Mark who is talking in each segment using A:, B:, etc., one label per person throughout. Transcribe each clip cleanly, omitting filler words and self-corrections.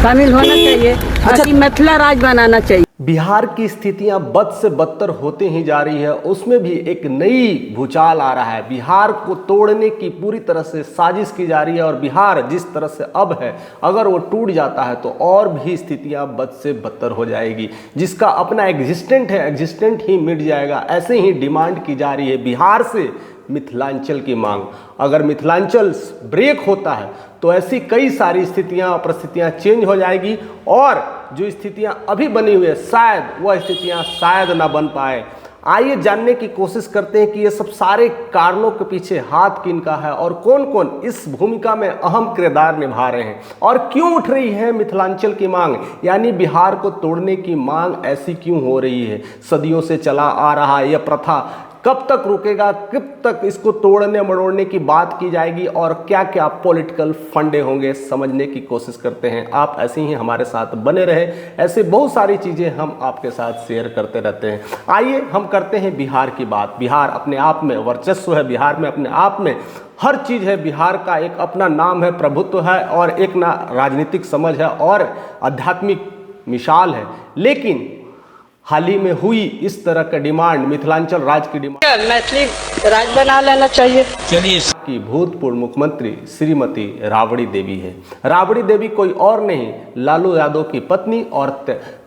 A: शामिल होना चाहिए। ताकि मिथिला राज बनाना चाहिए।
B: बिहार की स्थितियां बद से बदतर होते ही जा रही है, उसमें भी एक नई भूचाल आ रहा है। बिहार को तोड़ने की पूरी तरह से साजिश की जा रही है और बिहार जिस तरह से अब है, अगर वो टूट जाता है तो और भी स्थितियां बद से बदतर हो जाएगी। जिसका अपना एग्जिस्टेंट है, एग्जिस्टेंट ही मिट जाएगा। ऐसे ही डिमांड की जा रही है बिहार से मिथिलांचल की मांग। अगर मिथिलांचल ब्रेक होता है तो ऐसी कई सारी स्थितियां परिस्थितियां चेंज हो जाएगी और जो स्थितियां अभी बनी हुई है शायद वह स्थितियां शायद ना बन पाए। आइए जानने की कोशिश करते हैं कि ये सब सारे कारणों के पीछे हाथ किनका है और कौन कौन इस भूमिका में अहम किरदार निभा रहे हैं और क्यों उठ रही है मिथिलांचल की मांग, यानी बिहार को तोड़ने की मांग ऐसी क्यों हो रही है। सदियों से चला आ रहा है यह प्रथा, कब तक रुकेगा, कब तक इसको तोड़ने मरोड़ने की बात की जाएगी और क्या क्या पॉलिटिकल फंडे होंगे, समझने की कोशिश करते हैं। आप ऐसे ही हमारे साथ बने रहे, ऐसे बहुत सारी चीज़ें हम आपके साथ शेयर करते रहते हैं। आइए हम करते हैं बिहार की बात। बिहार अपने आप में वर्चस्व है, बिहार में अपने आप में हर चीज़ है। बिहार का एक अपना नाम है, प्रभुत्व है और एक ना राजनीतिक समझ है और आध्यात्मिक मिसाल है। लेकिन हाल ही में हुई इस तरह का डिमांड, मिथिलांचल राज की डिमांड,
A: मैथिली राज बना लेना चाहिए।
B: चलिए की भूतपूर्व मुख्यमंत्री श्रीमती राबड़ी देवी है। राबड़ी देवी कोई और नहीं, लालू यादव की पत्नी और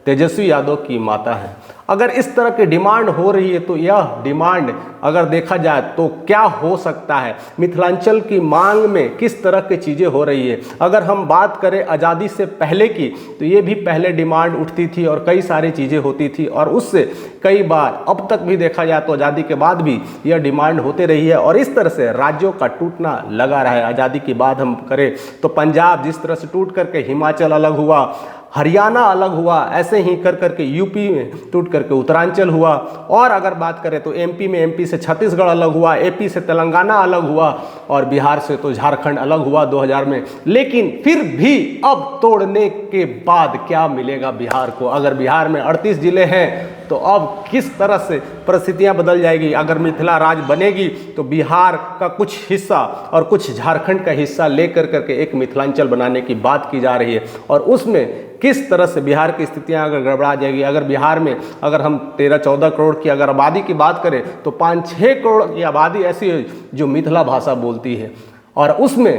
B: तेजस्वी यादव की माता है। अगर इस तरह की डिमांड हो रही है तो यह डिमांड अगर देखा जाए तो क्या हो सकता है, मिथिलांचल की मांग में किस तरह की चीज़ें हो रही है। अगर हम बात करें आज़ादी से पहले की तो ये भी पहले डिमांड उठती थी और कई सारी चीज़ें होती थी और उससे कई बार अब तक भी देखा जाए तो आज़ादी के बाद भी यह डिमांड होते रही है और इस तरह से राज्यों का टूटना लगा रहा है। आज़ादी की बात हम करें तो पंजाब जिस तरह से टूट करके हिमाचल अलग हुआ, हरियाणा अलग हुआ, ऐसे ही कर करके यूपी में टूट करके उत्तरांचल हुआ और अगर बात करें तो एमपी में एमपी से छत्तीसगढ़ अलग हुआ, एपी से तेलंगाना अलग हुआ और बिहार से तो झारखंड अलग हुआ 2000 में। लेकिन फिर भी अब तोड़ने के बाद क्या मिलेगा बिहार को। अगर बिहार में 38 जिले हैं तो अब किस तरह से परिस्थितियां बदल जाएगी। अगर मिथिला राज बनेगी तो बिहार का कुछ हिस्सा और कुछ झारखंड का हिस्सा लेकर करके एक मिथिलांचल बनाने की बात की जा रही है और उसमें किस तरह से बिहार की स्थितियां अगर गड़बड़ा जाएगी। अगर बिहार में अगर हम 13-14 करोड़ की अगर आबादी की बात करें तो 5-6 करोड़ की आबादी ऐसी है जो मिथिला भाषा बोलती है और उसमें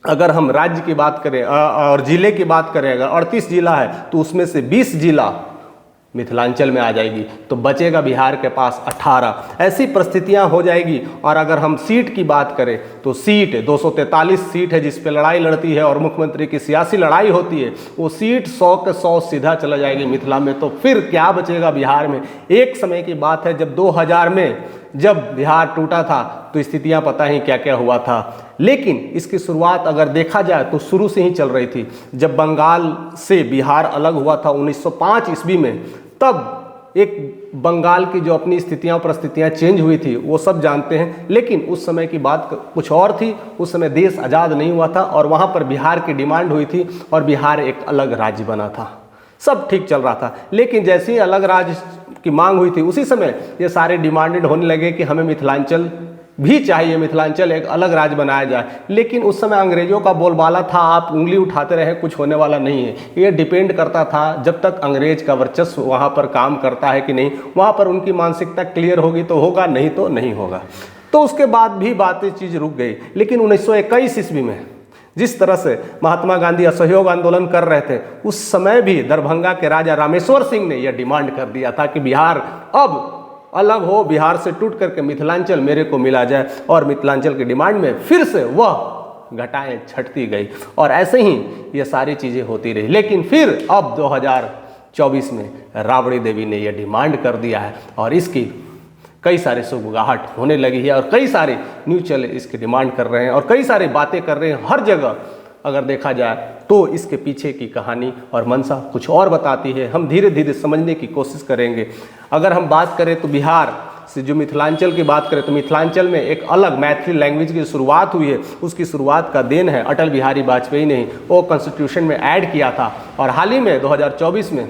B: अगर हम राज्य की बात करें और जिले की बात करें, अगर 38 जिला है तो उसमें से 20 जिला मिथिलांचल में आ जाएगी तो बचेगा बिहार के पास 18। ऐसी परिस्थितियां हो जाएगी। और अगर हम सीट की बात करें तो सीट 243 सीट है जिस पे लड़ाई लड़ती है और मुख्यमंत्री की सियासी लड़ाई होती है, वो सीट 100 के 100 सीधा चला जाएगी मिथिला में। तो फिर क्या बचेगा बिहार में। एक समय की बात है जब 2000 में जब बिहार टूटा था तो स्थितियां पता ही क्या क्या हुआ था। लेकिन इसकी शुरुआत अगर देखा जाए तो शुरू से ही चल रही थी। जब बंगाल से बिहार अलग हुआ था 1905 ईस्वी में, तब एक बंगाल की जो अपनी स्थितियां परिस्थितियां चेंज हुई थी वो सब जानते हैं। लेकिन उस समय की बात कुछ और थी, उस समय देश आज़ाद नहीं हुआ था और वहाँ पर बिहार की डिमांड हुई थी और बिहार एक अलग राज्य बना था, सब ठीक चल रहा था। लेकिन जैसे ही अलग राज्य की मांग हुई थी उसी समय ये सारे डिमांडेड होने लगे कि हमें मिथिलांचल भी चाहिए, मिथिलांचल एक अलग राज्य बनाया जाए। लेकिन उस समय अंग्रेजों का बोलबाला था, आप उंगली उठाते रहे कुछ होने वाला नहीं है। ये डिपेंड करता था जब तक अंग्रेज का वर्चस्व वहाँ पर काम करता है कि नहीं, वहाँ पर उनकी मानसिकता क्लियर होगी तो होगा, नहीं तो नहीं होगा। तो उसके बाद भी बातें चीज़ रुक गई। लेकिन 1921 ईस्वी में जिस तरह से महात्मा गांधी असहयोग आंदोलन कर रहे थे, उस समय भी दरभंगा के राजा रामेश्वर सिंह ने यह डिमांड कर दिया था कि बिहार अब अलग हो, बिहार से टूट करके मिथिलांचल मेरे को मिला जाए और मिथिलांचल की डिमांड में फिर से वह घटाएं छटती गई और ऐसे ही ये सारी चीज़ें होती रही। लेकिन फिर अब 2024 में राबड़ी देवी ने यह डिमांड कर दिया है और इसकी कई सारे सुगबुगाहट होने लगी है और कई सारे न्यूज़ चैनल इसकी डिमांड कर रहे हैं और कई सारी बातें कर रहे हैं। हर जगह अगर देखा जाए तो इसके पीछे की कहानी और मंशा कुछ और बताती है। हम धीरे धीरे समझने की कोशिश करेंगे। अगर हम बात करें तो बिहार से जो मिथिलांचल की बात करें तो मिथिलांचल में एक अलग मैथिली लैंग्वेज की शुरुआत हुई है। उसकी शुरुआत का देन है अटल बिहारी वाजपेयी ने, वो कॉन्स्टिट्यूशन में ऐड किया था और हाल ही में 2024 में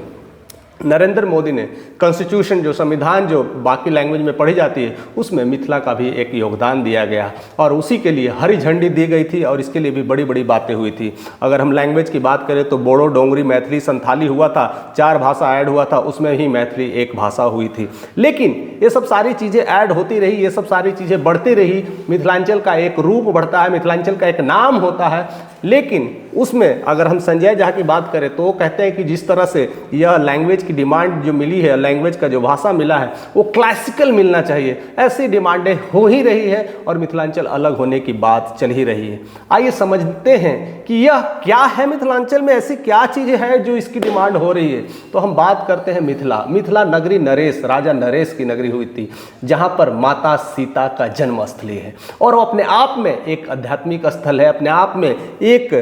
B: नरेंद्र मोदी ने कॉन्स्टिट्यूशन जो संविधान जो बाकी लैंग्वेज में पढ़ी जाती है उसमें मिथिला का भी एक योगदान दिया गया और उसी के लिए हरी झंडी दी गई थी और इसके लिए भी बड़ी बड़ी बातें हुई थी। अगर हम लैंग्वेज की बात करें तो बोडो, डोंगरी, मैथिली, संथाली हुआ था, 4 भाषा ऐड हुआ था, उसमें ही मैथिली एक भाषा हुई थी। लेकिन ये सब सारी चीज़ें ऐड होती रही, ये सब सारी चीज़ें बढ़ती रही, मिथिलांचल का एक रूप बढ़ता है, मिथिलांचल का एक नाम होता है। लेकिन उसमें अगर हम संजय झा की बात करें तो वो कहते हैं कि जिस तरह से यह लैंग्वेज की डिमांड जो मिली है, लैंग्वेज का जो भाषा मिला है वो क्लासिकल मिलना चाहिए, ऐसी डिमांडें हो ही रही है और मिथिलांचल अलग होने की बात चल ही रही है। आइए समझते हैं कि यह क्या है, मिथिलांचल में ऐसी क्या चीज़ें हैं जो इसकी डिमांड हो रही है। तो हम बात करते हैं मिथिला। मिथिला नगरी नरेश, राजा नरेश की नगरी हुई थी, जहाँ पर माता सीता का जन्मस्थली है और वो अपने आप में एक आध्यात्मिक स्थल है, अपने आप में एक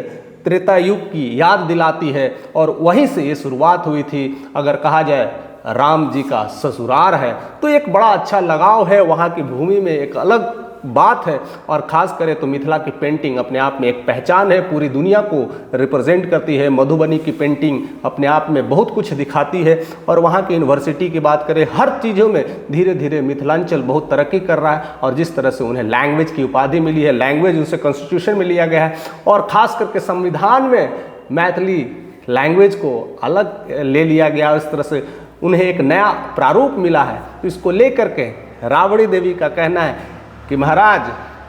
B: त्रेता युग की याद दिलाती है और वहीं से ये शुरुआत हुई थी। अगर कहा जाए राम जी का ससुराल है तो एक बड़ा अच्छा लगाव है, वहाँ की भूमि में एक अलग बात है और ख़ास करें तो मिथिला की पेंटिंग अपने आप में एक पहचान है, पूरी दुनिया को रिप्रेजेंट करती है। मधुबनी की पेंटिंग अपने आप में बहुत कुछ दिखाती है और वहाँ की यूनिवर्सिटी की बात करें, हर चीज़ों में धीरे धीरे मिथिलांचल बहुत तरक्की कर रहा है और जिस तरह से उन्हें लैंग्वेज की उपाधि मिली है, लैंग्वेज उनसे कॉन्स्टिट्यूशन में लिया गया है और ख़ास करके संविधान में मैथिली लैंग्वेज को अलग ले लिया गया, इस तरह से उन्हें एक नया प्रारूप मिला है। तो इसको लेकर के राबड़ी देवी का कहना है कि महाराज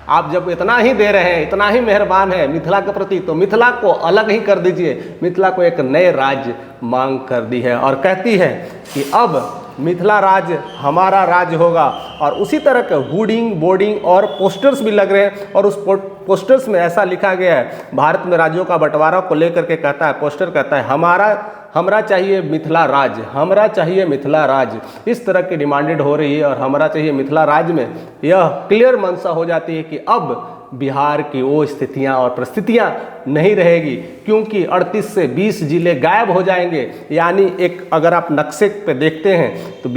B: आप जब इतना ही दे रहे हैं, इतना ही मेहरबान है मिथिला के प्रति, तो मिथिला को अलग ही कर दीजिए। मिथिला को एक नए राज्य मांग कर दी है और कहती है कि अब मिथिला राज्य हमारा राज्य होगा। और उसी तरह के हुडिंग, बोर्डिंग और पोस्टर्स भी लग रहे हैं और उस पोस्टर्स में ऐसा लिखा गया है, भारत में राज्यों का बंटवारा को लेकर के कहता है, पोस्टर कहता है हमरा चाहिए मिथिला राज्य, हमरा चाहिए मिथिला राज्य। इस तरह की डिमांडेड हो रही है और हमरा चाहिए मिथिला राज्य में यह क्लियर मंशा हो जाती है कि अब बिहार की वो स्थितियां और परिस्थितियां नहीं रहेगी, क्योंकि 38 से 20 जिले गायब हो जाएंगे। यानी एक अगर आप नक्शे पे देखते हैं तो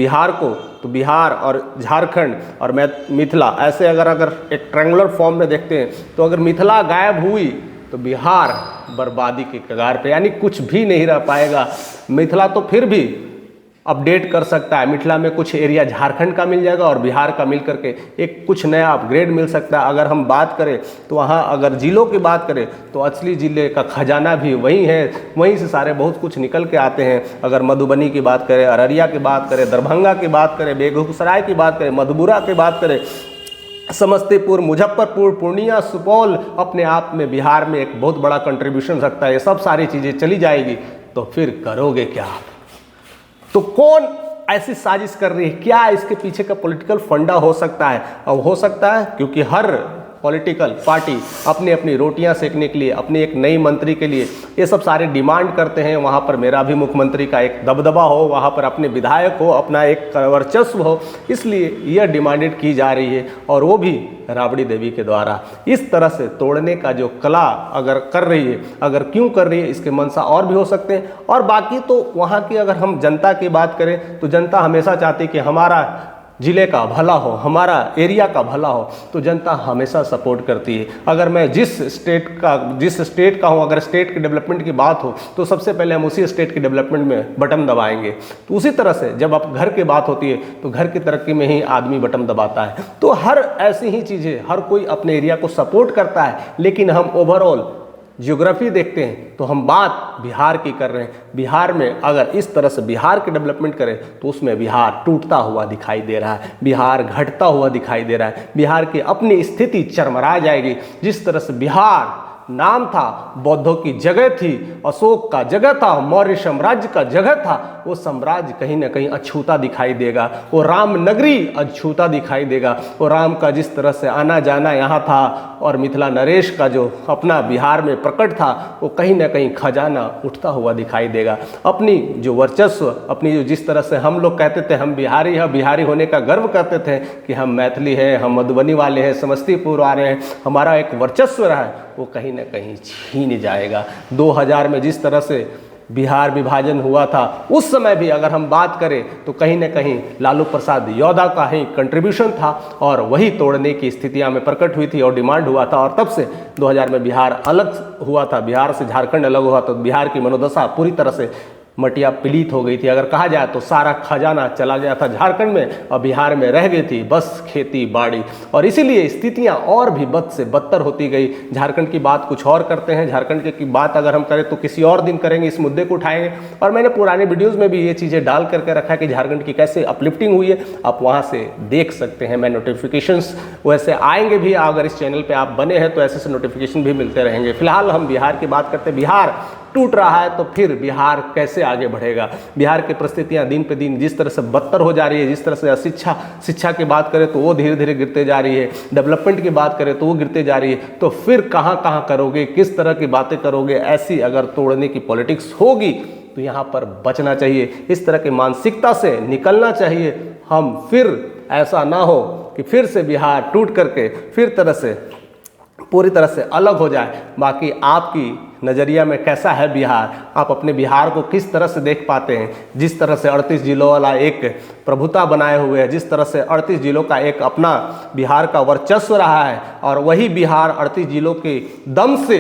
B: बिहार और झारखंड और मिथिला ऐसे अगर एक ट्रायंगुलर फॉर्म में देखते हैं तो अगर मिथिला गायब हुई तो बिहार बर्बादी के कगार पे, यानी कुछ भी नहीं रह पाएगा। मिथिला तो फिर भी अपडेट कर सकता है, मिथिला में कुछ एरिया झारखंड का मिल जाएगा और बिहार का मिल करके एक कुछ नया अपग्रेड मिल सकता है। अगर हम बात करें तो वहाँ अगर जिलों की बात करें तो असली ज़िले का खजाना भी वहीं है, वहीं से सारे बहुत कुछ निकल के आते हैं। अगर मधुबनी की बात करें, अररिया की बात करें, दरभंगा की बात करें, बेगूसराय की बात करें, मधुबुरा की बात करें, समस्तीपुर, मुजफ्फरपुर, पूर्णिया, सुपौल अपने आप में बिहार में एक बहुत बड़ा कंट्रीब्यूशन रखता है। ये सब सारी चीज़ें चली जाएगी तो फिर करोगे क्या आप? तो कौन ऐसी साजिश कर रही है? क्या इसके पीछे का पॉलिटिकल फंडा हो सकता है? अब हो सकता है क्योंकि हर पॉलिटिकल पार्टी अपनी अपनी रोटियां सेकने के लिए, अपनी एक नई मंत्री के लिए ये सब सारे डिमांड करते हैं। वहाँ पर मेरा भी मुख्यमंत्री का एक दबदबा हो, वहाँ पर अपने विधायक हो, अपना एक वर्चस्व हो, इसलिए यह डिमांडेड की जा रही है और वो भी राबड़ी देवी के द्वारा। इस तरह से तोड़ने का जो कला अगर कर रही है, अगर क्यों कर रही है, इसके मंशा और भी हो सकते हैं। और बाकी तो वहाँ की अगर हम जनता की बात करें तो जनता हमेशा चाहती है कि हमारा ज़िले का भला हो, हमारा एरिया का भला हो, तो जनता हमेशा सपोर्ट करती है। अगर मैं जिस स्टेट का हूँ, अगर स्टेट के डेवलपमेंट की बात हो तो सबसे पहले हम उसी स्टेट के डेवलपमेंट में बटन दबाएंगे। तो उसी तरह से जब आप घर की बात होती है तो घर की तरक्की में ही आदमी बटन दबाता है। तो हर ऐसी ही चीज़ें, हर कोई अपने एरिया को सपोर्ट करता है, लेकिन हम ओवरऑल ज्योग्राफी देखते हैं तो हम बात बिहार की कर रहे हैं। बिहार में अगर इस तरह से बिहार की डेवलपमेंट करें तो उसमें बिहार टूटता हुआ दिखाई दे रहा है, बिहार घटता हुआ दिखाई दे रहा है, बिहार की अपनी स्थिति चरमरा जाएगी। जिस तरह से बिहार नाम था, बौद्धों की जगह थी, अशोक का जगह था, मौर्य साम्राज्य का जगह था, वो साम्राज्य कहीं ना कहीं अछूता दिखाई देगा। वो राम नगरी अछूता दिखाई देगा। वो राम का जिस तरह से आना जाना यहाँ था और मिथिला नरेश का जो अपना बिहार में प्रकट था, वो कहीं ना कहीं खजाना उठता हुआ दिखाई देगा। अपनी जो वर्चस्व, अपनी जो जिस तरह से हम लोग कहते थे हम बिहारी हैं, बिहारी होने का गर्व करते थे कि हम मैथिली हैं, हम मधुबनी वाले हैं, समस्तीपुर वाले हैं, हमारा एक वर्चस्व रहा है, वो कहीं ना कहीं छीन जाएगा। 2000 में जिस तरह से बिहार विभाजन हुआ था, उस समय भी अगर हम बात करें तो कहीं ना कहीं लालू प्रसाद यादव का ही कंट्रीब्यूशन था और वही तोड़ने की स्थितियां में प्रकट हुई थी और डिमांड हुआ था। और तब से 2000 में बिहार अलग हुआ था, बिहार से झारखंड अलग हुआ, तो बिहार की मनोदशा पूरी तरह से मटिया पलीत हो गई थी। अगर कहा जाए तो सारा खजाना चला गया था झारखंड में और बिहार में रह गई थी बस खेती बाड़ी, और इसीलिए स्थितियां और भी बद से बदतर होती गई। झारखंड की बात कुछ और करते हैं, झारखंड की बात अगर हम करें तो किसी और दिन करेंगे, इस मुद्दे को उठाएंगे। और मैंने पुराने वीडियोज़ में भी ये चीज़ें डाल करके रखा है कि झारखंड की कैसे अपलिफ्टिंग हुई है, आप वहाँ से देख सकते हैं। मैं नोटिफिकेशंस वैसे आएंगे भी, अगर इस चैनल पे आप बने हैं तो ऐसे से नोटिफिकेशन भी मिलते रहेंगे। फिलहाल हम बिहार की बात करते हैं। बिहार टूट रहा है तो फिर बिहार कैसे आगे बढ़ेगा? बिहार की परिस्थितियां दिन पे दिन जिस तरह से बदतर हो जा रही है, जिस तरह से शिक्षा की बात करें तो वो धीरे धीरे गिरते जा रही है, डेवलपमेंट की बात करें तो वो गिरते जा रही है, तो फिर कहाँ कहाँ करोगे, किस तरह की बातें करोगे? ऐसी अगर तोड़ने की पॉलिटिक्स होगी तो यहाँ पर बचना चाहिए, इस तरह की मानसिकता से निकलना चाहिए। हम फिर ऐसा ना हो कि फिर से बिहार टूट करके फिर पूरी तरह से अलग हो जाए। बाकी आपकी नज़रिया में कैसा है बिहार? आप अपने बिहार को किस तरह से देख पाते हैं? जिस तरह से 38 जिलों वाला एक प्रभुता बनाए हुए है, जिस तरह से 38 जिलों का एक अपना बिहार का वर्चस्व रहा है, और वही बिहार 38 जिलों के दम से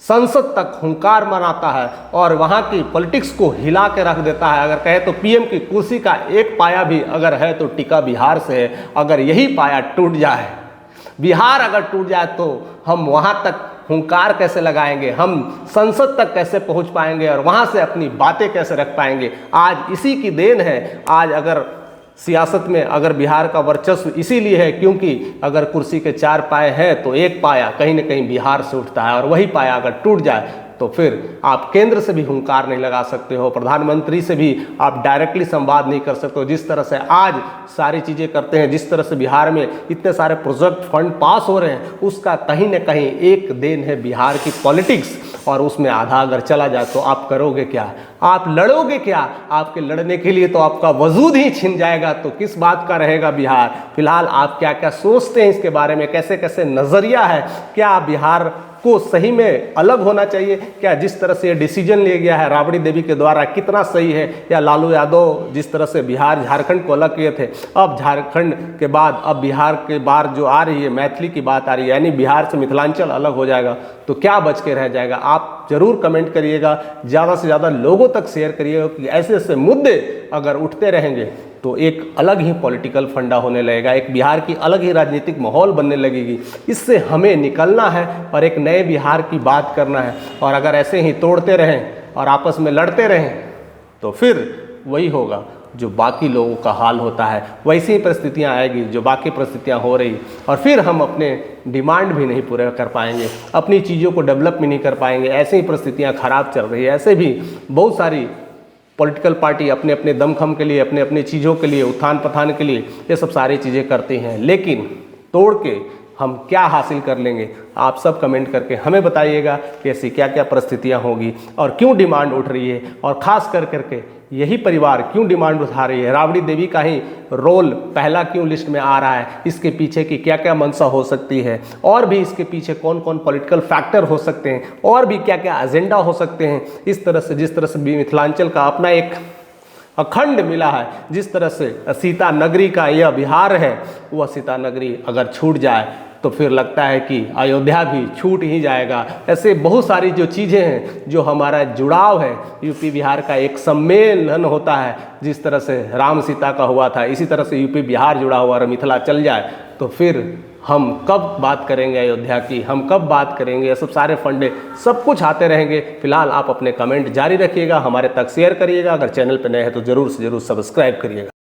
B: संसद तक हुंकार मनाता है और वहाँ की पॉलिटिक्स को हिला के रख देता है। अगर कहे तो पीएम की कुर्सी का एक पाया भी अगर है तो टिका बिहार से है। अगर यही पाया टूट जाए, बिहार अगर टूट जाए, तो हम वहाँ तक हुंकार कैसे लगाएंगे, हम संसद तक कैसे पहुँच पाएंगे और वहाँ से अपनी बातें कैसे रख पाएंगे? आज इसी की देन है। आज अगर सियासत में अगर बिहार का वर्चस्व इसीलिए है क्योंकि अगर कुर्सी के 4 पाए हैं तो एक पाया कहीं ना कहीं बिहार से उठता है, और वही पाया अगर टूट जाए तो फिर आप केंद्र से भी हुंकार नहीं लगा सकते हो, प्रधानमंत्री से भी आप डायरेक्टली संवाद नहीं कर सकते हो। जिस तरह से आज सारी चीज़ें करते हैं, जिस तरह से बिहार में इतने सारे प्रोजेक्ट फंड पास हो रहे हैं, उसका कहीं ना कहीं एक देन है बिहार की पॉलिटिक्स। और उसमें आधा अगर चला जाए तो आप करोगे क्या? आप लड़ोगे क्या? आपके लड़ने के लिए तो आपका वजूद ही छिन जाएगा, तो किस बात का रहेगा बिहार? फिलहाल आप क्या क्या सोचते हैं इसके बारे में? कैसे कैसे नज़रिया है? क्या बिहार को सही में अलग होना चाहिए? क्या जिस तरह से ये डिसीजन लिया गया है राबड़ी देवी के द्वारा कितना सही है? या लालू यादव जिस तरह से बिहार झारखंड को अलग किए थे, अब झारखंड के बाद अब बिहार के बाद जो आ रही है मैथिली की बात आ रही है, यानी बिहार से मिथिलांचल अलग हो जाएगा, तो क्या बच के रह जाएगा? आप जरूर कमेंट करिएगा, ज़्यादा से ज़्यादा लोगों तक शेयर करिएगा कि ऐसे ऐसे मुद्दे अगर उठते रहेंगे तो एक अलग ही पॉलिटिकल फंडा होने लगेगा, एक बिहार की अलग ही राजनीतिक माहौल बनने लगेगी। इससे हमें निकलना है और एक नए बिहार की बात करना है। और अगर ऐसे ही तोड़ते रहें और आपस में लड़ते रहें तो फिर वही होगा जो बाकी लोगों का हाल होता है, वैसी ही परिस्थितियां आएगी जो बाकी परिस्थितियां हो रही, और फिर हम अपने डिमांड भी नहीं पूरे कर पाएंगे, अपनी चीज़ों को डेवलप भी नहीं कर पाएंगे। ऐसे ही परिस्थितियां खराब चल रही है। ऐसे भी बहुत सारी पॉलिटिकल पार्टी अपने अपने दमखम के लिए, अपने अपने चीज़ों के लिए, उत्थान पथान के लिए ये सब सारी चीज़ें करती हैं, लेकिन तोड़ के हम क्या हासिल कर लेंगे? आप सब कमेंट करके हमें बताइएगा कि ऐसी क्या क्या परिस्थितियां होगी और क्यों डिमांड उठ रही है, और ख़ास करके यही परिवार क्यों डिमांड उठा रही है? राबड़ी देवी का ही रोल पहला क्यों लिस्ट में आ रहा है? इसके पीछे की क्या क्या मंशा हो सकती है, और भी इसके पीछे कौन कौन पॉलिटिकल फैक्टर हो सकते हैं, और भी क्या क्या एजेंडा हो सकते हैं? इस तरह से जिस तरह से मिथिलांचल का अपना एक अखंड मिला है, जिस तरह से सीता नगरी का यह बिहार है, वह सीता नगरी अगर छूट जाए तो फिर लगता है कि अयोध्या भी छूट ही जाएगा। ऐसे बहुत सारी जो चीज़ें हैं, जो हमारा जुड़ाव है, यूपी बिहार का एक सम्मेलन होता है, जिस तरह से राम सीता का हुआ था, इसी तरह से यूपी बिहार जुड़ा हुआ और मिथिला चल जाए तो फिर हम कब बात करेंगे अयोध्या की, हम कब बात करेंगे? ये सब सारे फंडे सब कुछ आते रहेंगे। फिलहाल आप अपने कमेंट जारी रखिएगा, हमारे तक शेयर करिएगा, अगर चैनल पर नए हैं तो ज़रूर से ज़रूर सब्सक्राइब करिएगा।